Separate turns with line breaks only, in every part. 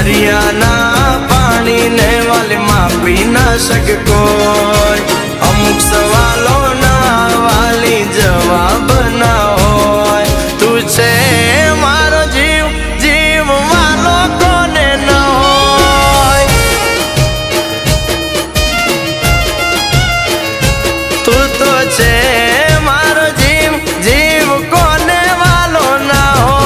दरियाना पानी ने वाले मापी ना सक कोई अमुक सवालों ना वाली जवाब ना होय तू छे मारो जीव जीव वालो कोने न होय तू तो छे मारो जीव जीव कोने वालो ना होय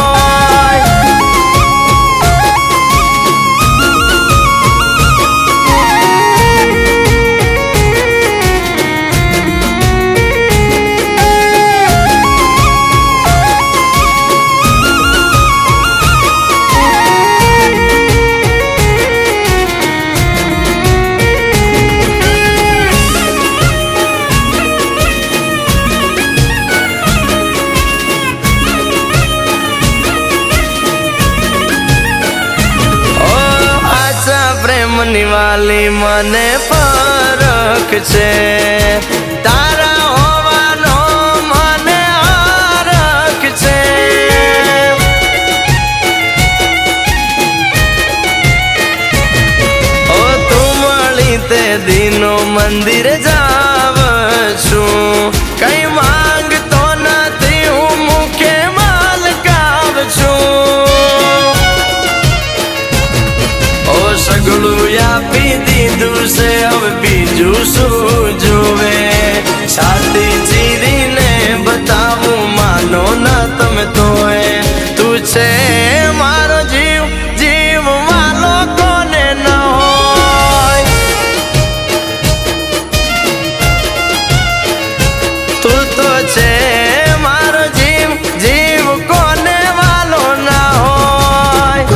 वाली मने परख छे तारा होवानो मने हरख छे ओ तू मळी ते दिनो मंदिर जाव छू कई मांगतो नथी हूँ मुखे मालकाव छू सगळू आपी दीधु से अब बीजू शू जुवे छाती चीरी ने बतावू मानो ना तमे तोए तू छे मारो जीव जीव वालो कोने न होय तू तो छे मारो जीव जीव कोने वालो ना होय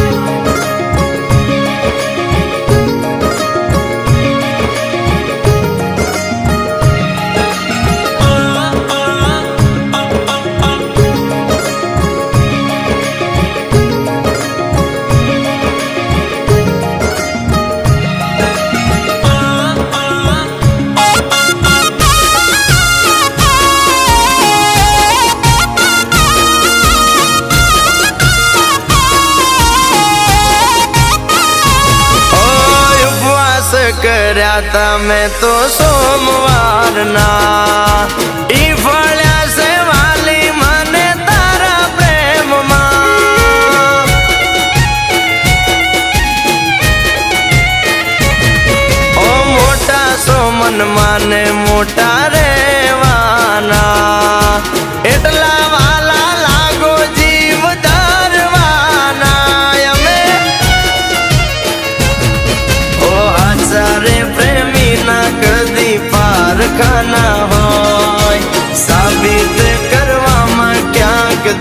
कर्या था मैं तो सोमवार ना ई फळ्या से वाली मने तारा प्रेम मां ओ मोटा सोमन माने मोटा रेवाना एटला वाला लागो जीव धरवाना सारे प्रेमी ना कदी पारखाना होय साबित करवा में क्या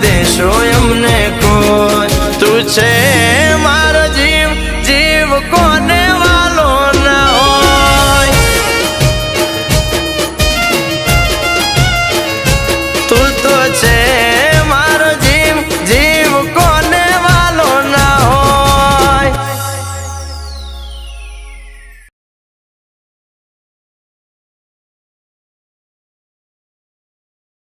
देशो अमने कोई तू छे